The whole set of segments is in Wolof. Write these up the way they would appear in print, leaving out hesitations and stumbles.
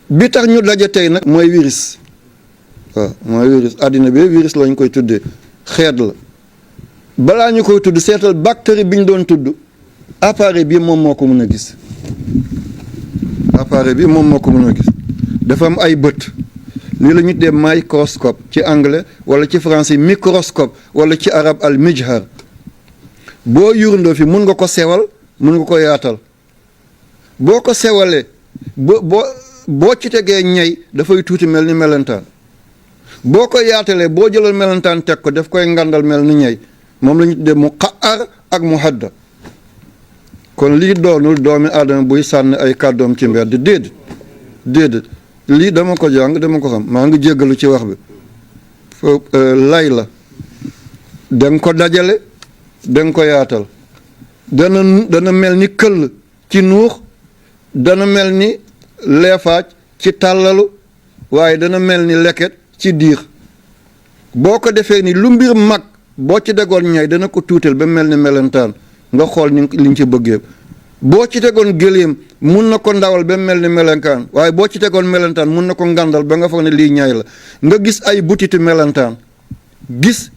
bi tax ñu daje tey nag mooy virus waaw mooy virus àddina bi virus lañ koy tuddee xeet la balaa ñu koy tudd seetal bactérie bi ñu doon tudd appareil bi moom moo ko mën a gis appareil bi moom moo ko mën a gis dafa am ay bët lii la ñu tuddee microscope ci anglais wala ci français microscope wala ci arab al mijhar boo yurndoo fi mun nga ko sewal mun nga ko yaatal boo ko sewalee boo ci tegee ñey dafay tuuti mel ni melentaan boo ko yaatalee boo jëlal melentaan teg ko daf koy ngandal mel ni ñey moom la ñu tuddee mu xaar ak mu hadda kon lii doonul doomi aadama buy sànni ay kàddoom ci mbedd déedéet lii dama ko jàng dama ko xam maa ngi jéggalu ci wax bi lay la danga ko dajale danga ko yaatal dana mel ni këll ci nuux dana mel ni leefaaj ci tàllalu waaye dana mel ni leket ci diir boo ko defee ni lu mbir mag boo ci degoon ñay dana ko tuutal ba mel ni melentaan nga xool ni liñ ci bëggee boo ci tegoon gëléem mun na ko ndawal ba mel ni melentaan waaye boo ci tegoon melentaan mun na ko ngandal ba nga foog ne lii ñay la nga gis ay butitu melentaan gis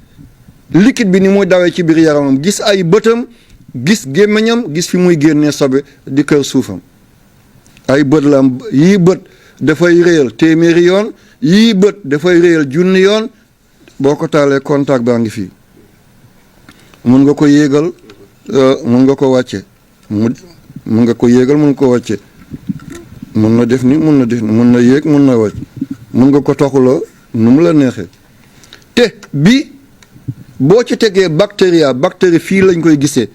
liquide bi ni muy dawee ci biir yaramam gis ay bëtam gis gémmiñam gis fi muy génnee sobe di kër suufam ay bët la am yii bët dafay réyal téeméeri yoon yii bët dafay réyal junni yoon boo ko taalee contact baa ngi fii mun nga ko yéegal mun nga ko wàcce mun nga ko yéegal mun ko wàcce mun na def ni mun na yéeg mun na wàcc mun nga ko toxuloo nu mu la neexee te bi boo ci tegee bactérie fii lañ koy gisee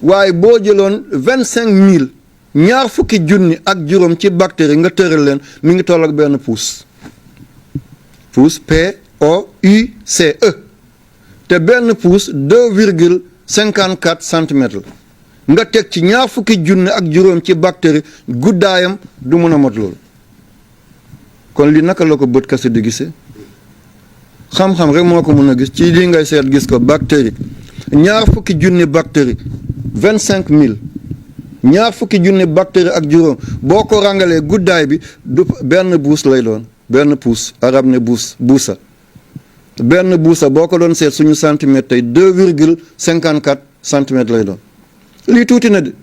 waaye boo jëloon 25,000 ñaar fukki junni ak juróom ci bactérie nga tëral leen mi ngi toll ak benn pouce POUCE te benn pouce 2,54 centimètres la nga teg ci ñaar fukki junni ak juróom ci bactérie guddaayam du mën a mot loolu kon li naka la ko bët kese di gisee xam-xam rek moo ko mën a gis ci lii ngay seet gis ko bactérie ñaar fukki junni bactérie 25,000 ñaar fukki junni bactérie ak juróom boo ko rangalee guddaay bi du benn buus lay doon benn pouce arab ne buusa benn buusa boo ko doon seet suñu centimètre tey 2,54 centimètres lay doon lii tuuti na de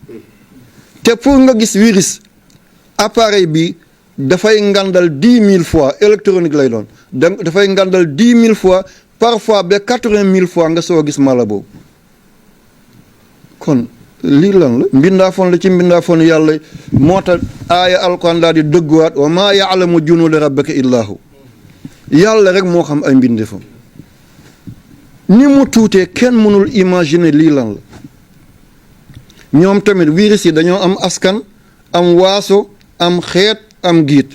te pour nga gis virus appareil bi dafay ngandal 10,000 fois électronique lay doon dafay ngandal 10,000 fois parfois ba 80,000 fois nga soo gis mala boobu kon lii lan la mbindaafoon la ci mbindaafoon yàlla moo tax aaya alquran daal di dëgguwaat wa maa yaalamu junuuda rabbika illaahu yàlla rek moo xam ay mbindeefam ni mu tuutee kenn mënul imaginer lii lan la ñoom tamit virus yi dañoo am askan am waaso am xeet am giit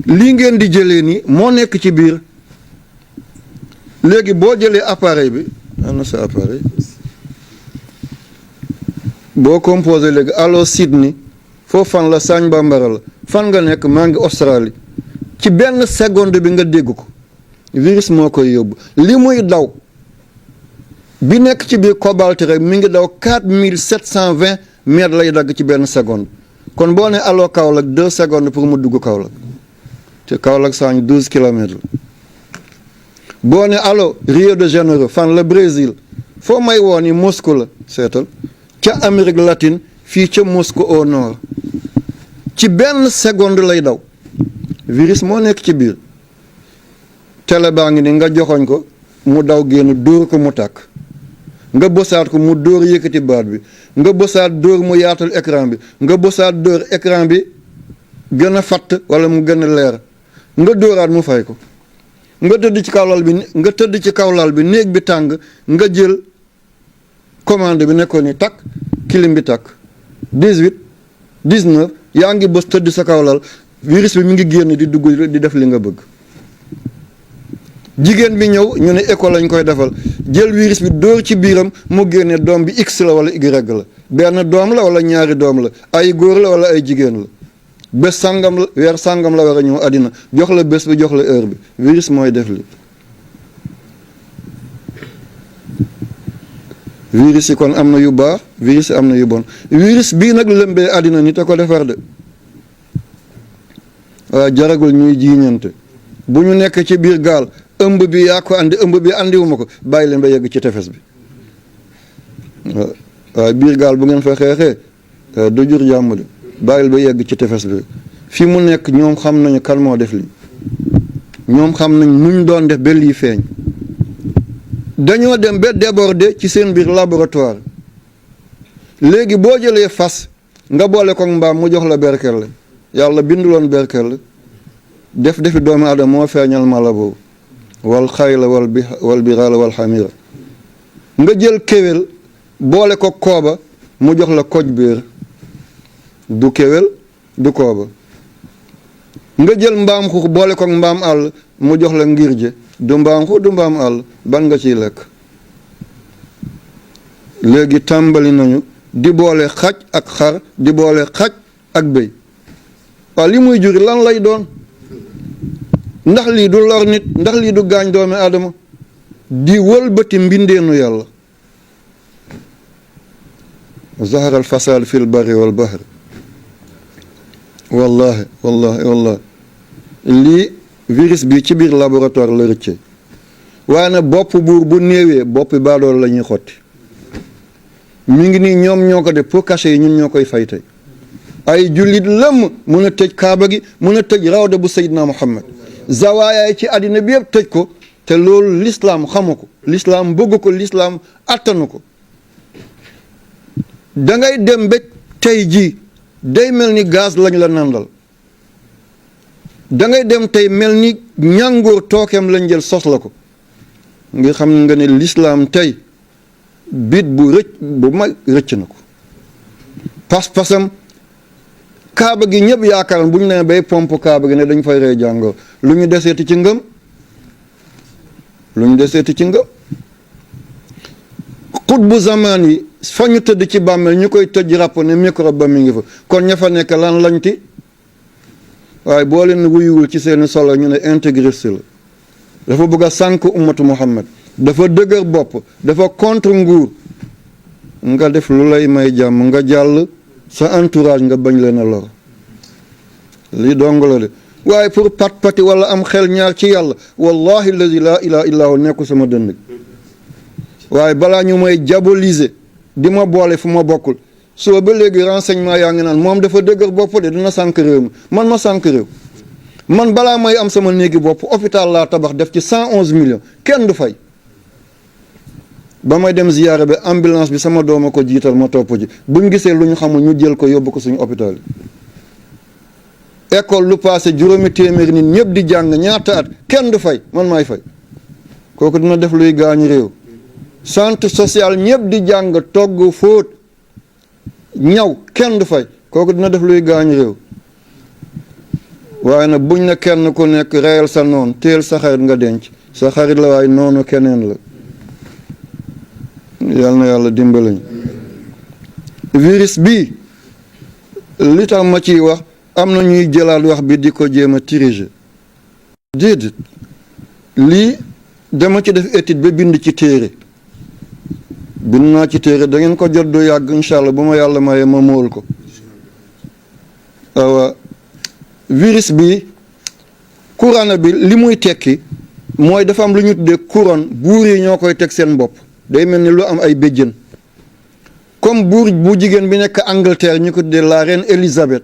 lii ngeen di jëlee ni moo nekk ci biir léegi boo jëlee appareil bi ana sa appareil boo composé léegi allo Sydney foofu fan la Sagne Bambara la fan nga nekk maa ngi Australie ci benn seconde bi nga dégg ko virus moo koy yóbbu li muy daw bi nekk ci biir cobalt rek mi ngi daw 4720 mètres lay dagg ci benn seconde kon boo ne allo Kaolack 2 secondes pour mu dugg Kaolack te Kaolack Sagne 12 kilomètres la boo ne allo Rio de Janeiro fan la Brésil foo may woo ni Moscou la seetal ca Amérique latine fii ca Moscou au nord ci benn seconde lay daw virus moo nekk ci biir télé baa ngi ni nga joxoñ ko mu daw génn dóor ko mu tàkk nga bësaat ko mu dóor yëkkati baat bi nga bësaat dóor mu yaatal écran bi nga bësaat dóor écran bi gën a fatt wala mu gën a leer nga dóoraat mu fay ko nga tëdd ci kaw lal bi néeg bi tàng nga jël commande bi nekkoon ni takk clim bi takk 18 19 yaa ngi bës tëdd sa kaw lal virus bi mi ngi génn di dugg di def li nga bëgg jigéen bi ñëw ñu ne école lañ koy defal jël virus bi dóor ci biiram mu génne doom bi x la wala y la benn doom la wala ñaari doom la ay góor la wala ay jigéen la bés sàngam la weer sàngam la war a ñëw àddina jox la bés bi jox la heure bi virus mooy def li virus yi kon am na yu baax virus yi am na yu bon virus bii nag lëmbee àddina nit a ko defar de jaragul ñuy jiiñante bu ñu nekk ci biir gaal ëmb bi yaa ko andi ëmb bi andiwuma ko bàyyi leen ba yegg ci tefes bi waaye biir gaal bu ngeen fa xeexee du jur jàmm de bàyyil ba yegg ci tefes bi fi mu nekk ñoom xam nañu kan moo def li ñoom xam nañ nuñ doon def ba lii feeñ dañoo dem ba déborder ci seen biir laboratoire léegi boo jëlee fas nga boole ko mbaam mu jox la berkelle yàlla binduloon berkelle defi doomu aadama moo feeñal mala boobu wal xayla wal biraala wal xamira nga jël kéwél boole ko kooba mu jox la koj biir du kéwél du kooba nga jël mbaam xux boole ko mbaam àll mu jox la ngirje du mbaam xux du mbaam àll ban nga ciy lekk léegi tàmbali nañu di boole xaj ak xar di boole xaj ak béy waaw li muy juri lan lay doon ndax lii du lor nit ndax lii du gaañ doomi aadama di wëlbati mbindeenu yàlla zahara al fasad fi l barri wal bahr wallahi lii virus bi ci biir laboratoire la rëcce waaye nag bopp buur bu néewee boppi baadool la ñuy xotti mi ngi nii ñoom ñoo ko def pour cacher yi ñun ñoo koy fay tey ay jullit lëmm mun a tëj kaaba gi mun a tëj rawda bu Seydina Muhammad zawaayaay ci àddina bi yëpp tëj ko te loolu lislaam xamu ko lislaam bëgg ko lislaam attanu ko dangay dem ba tey jii day mel ni gaz lañ la nandal dangay dem tey mel ni ñàngoor tookeem lañ jël sos la ko ngir xam nga ne lislaam tey bit bu mag rëcc na ko pas-pasam kaaba gi ñëpp yaakaar bu ñu nee bay pompe kaaba gi ne dañ fay rey jàngoo lu ñu deseeti ci ngëm xutbu zamaan yi fa ñu tëdd ci bàmmeel ñu koy tëj ràpp ne microbe ba mi ngi fa kon ña fa nekk lan lañ ti waaye boo leen wuyuwul ci seeni solo ñu ne intégriste la dafa bëgg a sànk ummatu Muhammad dafa dëgër bopp dafa contre nguur nga def lu lay may jàmm nga jàll sa entourage nga bañ leen a lor lii dong la de waaye pour pat-pati wala am xel ñaar ci yàlla wallahi allazi laa ilaha illa hu nekku sama dënd waaye balaa ñu may diaboliser di ma boole fu ma bokkul soo ba léegi renseignement yaa ngi naan moom dafa dëgër bopp de dina sànk réew mi man ma sànk réew man balaa may am sama néegi bopp hôpital laa tabax def ci 111 millions kenn du fay ba may dem ziyaare bi ambulance bi sama dooma ko jiital ma topp ji buñ gisee lu ñu xamul ñu jël ko yóbbu ko suñu hôpital yi école lu passé juróomi téeméeri nit ñëpp di jàng ñaata at kenn du fay man maay fay kooku dina def luy gaañu réew centre social ñëpp di jàng togg fóot ñaw kenn du fay kooku dina def luy gaañu réew waaye nag buñ ne kenn ku nekk reyal sa noon teel sa xarit nga denc sa xarit la waaye noonu keneen la yal na yàlla dimbalañ virus bi li tax ma ciy wax am na ñuy jëlaat wax bi di ko jéem a diriger déedéet lii dama ci def étude ba bind ci téere bind naa ci téere da ngeen ko jot du yàgg incha allah bu ma yàlla mayee ma mool ko waaw virus bi corona bi li muy tekki mooy dafa am lu ñu tuddee couronne buur yi ñoo koy teg seen bopp day mel ni lu am ay béjjën comme buur bu jigéen bi nekk Angleterre ñu ko tuddee la reine Elizabeth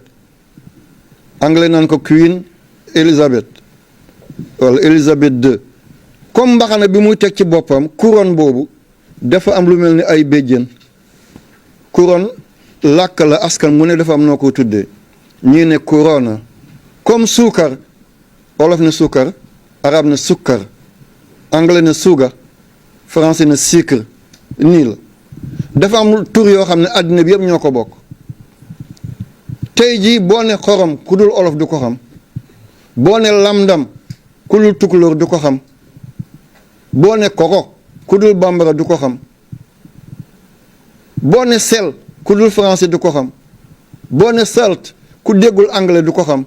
anglais naan ko Queen Elizabeth wala Elizabeth II comme mbaxana bi muy teg ci boppam couronne boobu dafa am lu mel ni ay béjjën couronne làkk la askan mu ne dafa am noo ko tuddee ñii ne corona comme suukar wolof ne suukar arab ne sukkar anglais ne suuga français ne sucre nii la dafa am tur yoo xam ne àddina bi yëpp ñoo ko bokk tey jii boo ne xorom ku dul olof du ko xam boo ne lamdam ku dul tukulóor du ko xam boo ne koko ku dul bambara du ko xam boo ne sel ku dul français du ko xam boo ne salt ku déggul anglais du ko xam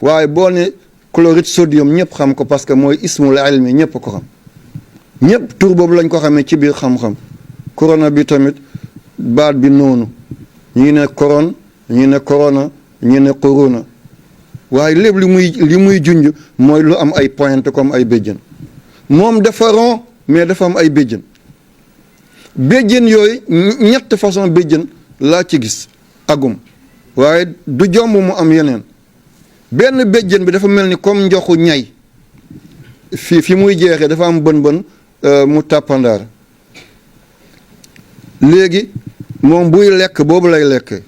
waaye boo ne chloride sodium ñëpp xam ko parce que mooy ismul ilmi ñëpp ko xam ñëpp tur boobu lañ ko xamee ci biir xam-xam corona bi tamit baat bi noonu ñii ne coron ñii ne corona ñii ne corona waaye lépp li muy junj mooy lu am ay pointe comme ay béjjën moom dafa rond mais dafa am ay béjjën béjjën yooyu ñett façon béjjën laa ci gis agum waaye du jomb mu am yeneen benn béjjën bi dafa mel ni comme njoxu ñay fi muy jeexee dafa am bën mu tàppandaar léegi moom buy lekk boobu lay lekkee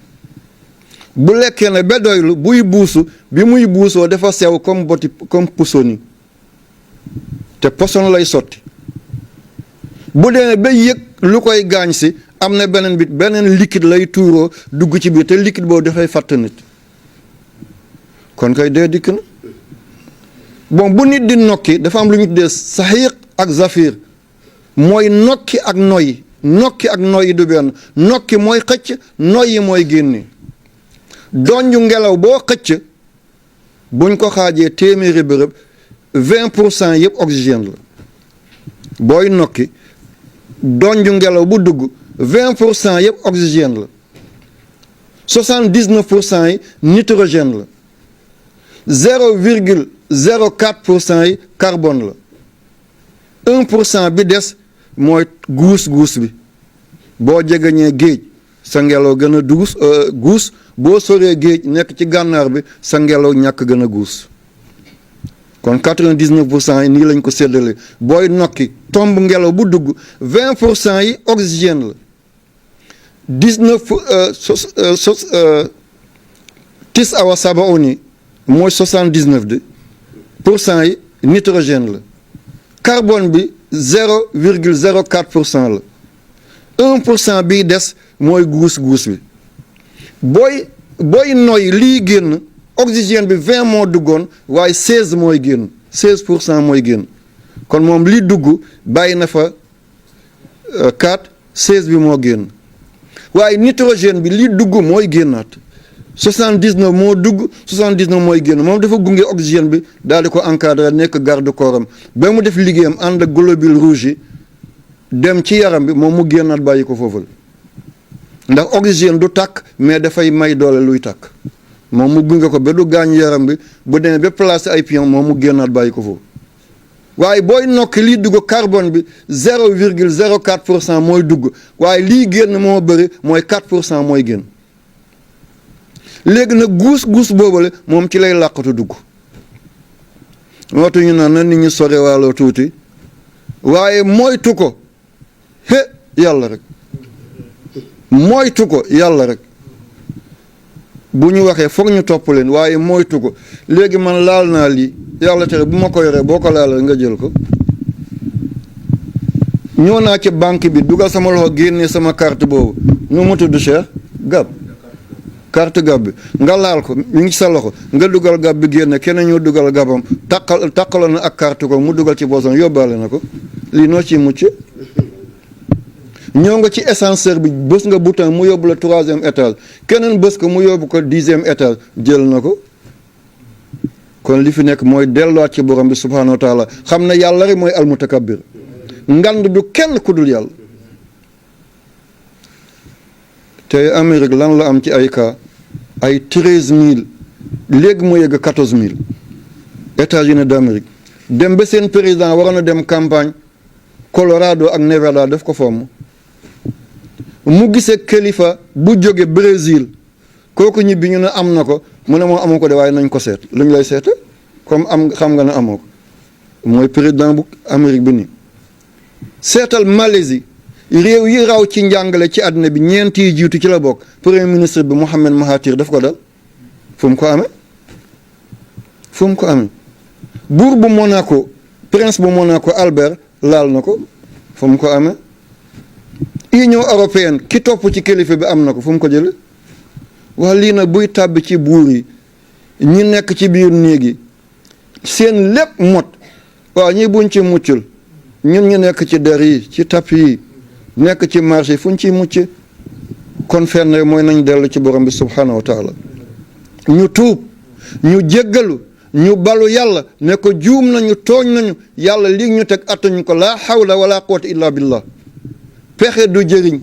bu lekkee ne ba doylu buy buusu bi muy buusoo dafa sew comme pusoni te poson lay sotti bu dee ba yëg lu koy gaañ si am na beneen liquide lay tuuroo dugg ci biir te liquide boobu dafay fàtt nit kon kay dee dikk na bon bu nit di nokki dafa am lu ñu tuddee saxiiq ak zafir mooy nokki ak noyyi du benn nokki mooy xëcc noyyi mooy génne donju ngelaw boo xëcc buñ ko xaajee téeméeri bërëb 20% yëpp oxygène la booy nokki donju ngelaw bu dugg 20% yëpp oxygène la 79% yi nitrogène la 0,04% yi carbone la 1% bi des mooy guus bi boo jegeñee géej sa ngelaw gën a guus boo soree géej nekk ci gànnaar bi sa ngelaw ñàkk gën a guus kon 99% yi nii lañ ko séddale booy nokki tomb ngelaw bu dugg 20% yi oxygène la 79 mooy 79% yi nitrogène la carbone bi 0,04% la 1% bii des mooy guus bi booy noy lii génn oxygène bi 20 moo duggoon waaye 16 mooy génn 16% mooy génn kon moom lii dugg bàyyi na fa 4 16 bi moo génn waaye nitrogène bi lii dugg mooy génnaat 79 moo dugg 79 mooy génn moom dafa gunge oxygène bi daal di ko encadré nekk garde corps am ba mu def liggéeyam ànd ak globules rouges yi dem ci yaram bi moom mu génnaat bàyyi ko foofu la ndax oxygène du tàkk mais dafay may doole luy tàkk moom mu gunge ko ba du gaañ yaram bi bu demee ba placé ay pion moom mu génnaat bàyyi ko foofu waaye booy nokki lii dugg carbone bi 0,04% mooy dugg waaye lii génn moo bëri mooy 4% mooy génn léegi nag guus boobale moom ci lay làqatu dugg mootu ñu naan na nit ñi sorewaaloo tuuti waaye moytu ko yàlla rek moytu ko yàlla rek bu ñu waxee foog ñu topp leen waaye moytu ko léegi man laal naa lii yàlla tere bu ma ko yoree boo ko laalee nga jël ko ñëw naa ci banque bi dugal sama loxo génnee sama carte boobu nu mu tudd Cheikh gab carte gab bi nga laal ko mi ngi sa loxo nga dugal gab bi génne keneen ñoo dugal gabam takkaloon na ak carte ko mu dugal ci boson yóbbaale na ko lii noo ciy mucc ñoo nga ci ascenseur bi bës nga bouton mu yóbbu la 3e étage keneen bës ko mu yóbbu ko 10e étage jël na ko kon li fi nekk mooy delluwaat ci borom bi subhanahu wa taala xam ne yàlla rek mooy almutakabbir ngand du kenn ku dul yàlla te Amérique lan la am ci ay cas ay 13000 léegi mu yegg 14000 États-Unis d'Amérique dem ba seen président waroon a dem campagne Colorado ak Nevada daf ko fomm mu gisee kilifa bu jóge Brésil kooku ñibbi ñu ne am na ko mu ne moo amoo ko de waaye nañ ko seet lu ñu lay seete comme am xam nga ne amoo ko mooy président bu Amérique bi nii seetal Malaisie réew yi raw ci njàngale ci àddina bi ñeent yi jiitu ci la bokk premier ministre bi Mohamed Mahathir daf ko dal fu mu ko amee buur bu Monaco prince bu Monaco Albert laal na ko fu mu ko amee Union européenne ki topp ci kilifa bi am na ko fu mu ko jële wax lii nag buy tàbbi ci buur yi ñi nekk ci biir néeg yi seen lépp mot waaw ñi buñ ci muccul ñun ñu nekk ci der yi ci tapis yi nekk ci marché yi fu ñu ciy mucc kon fenn rek mooy nañ dellu ci borom bi subhanahu wa taala ñu tuub ñu jéggalu ñu balu yàlla ne ko juum nañu tooñ nañu yàlla lii ñu teg attañu ko laa hawla wala quwwata illa billah pexe du jëriñ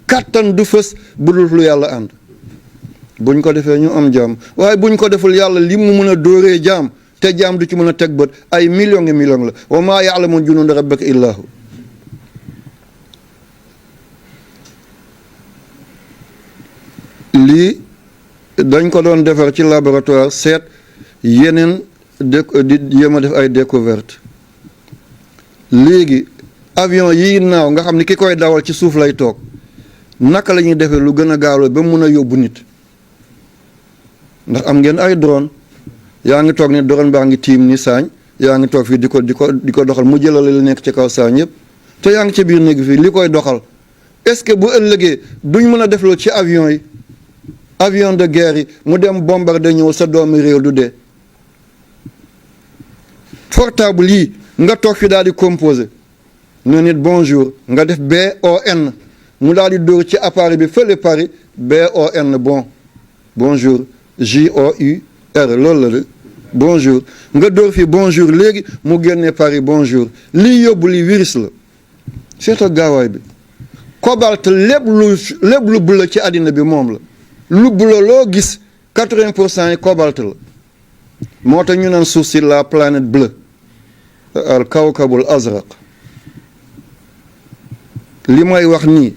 kàttan du fës bu dul lu yàlla ànd buñ ko defee ñu am jàmm waaye buñ ko deful yàlla li mu mën a dóoree jaam te jaam du ci mën a teg bët ay millions ngi millions la wa maa ya'lamu junuuda rabbika illaa hu. lii dañ ko doon defar ci laboratoire seet yeneen di jéem a def ay découverte léegi avion yi naaw nga xam ne ki koy dawal ci suuf lay toog naka la ñuy defee lu gën a gaaw la ba mun a yóbbu nit ndax am ngeen ay drone yaa ngi toog ne drone baa ngi tiim ni saañ yaa ngi toog fii di ko doxal mu jëlale li nekk ci kaw saañ yëpp te yaa ngi ci biir néeg fii li koy doxal est-ce que bu ëllëgee duñ mën a def loolu ci avion yi avion de guerre yi mu dem bombarder ñëw sa doomi réew du dee portable yi nga toog fi daal di composé ne nit bonjour nga def BON mu daal di dóor ci appareil bi fële Paris BON bonjour JOUR loolu la de bonjour nga dóor fi bonjour léegi mu génnee Paris bonjour lii yóbbu li virus la seetal gaawaay bi cobalt lépp lu bula ci àddina bi moom la lu bula loo gis 80% yi cobalt la moo tax ñu naan suuf si la planète bleue al kawkabul azraq li may wax nii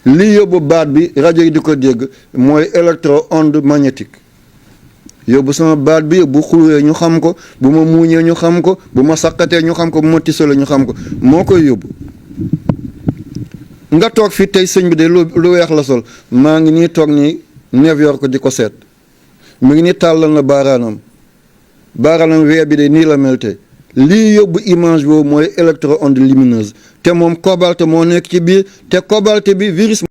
li yóbbu baat bi rajo yi di ko dégg mooy électro-onde magnétique yóbbu sama baat bi bu xulwee ñu xam ko bu ma muuñee ñu xam ko bu ma saqatee ñu xam ko bu ma tisalee ñu xam ko moo koy yóbbu nga toog fii tey sëñ bi de lu weex la sol maa ngi nii toog nii New York di ko seet mu ngi nii tàllal na baaraanam wee bi de nii la mel tey lii yóbbu image boobu mooy électro-onde lumineuse te moom cobalt moo nekk ci biir te cobalt bi virus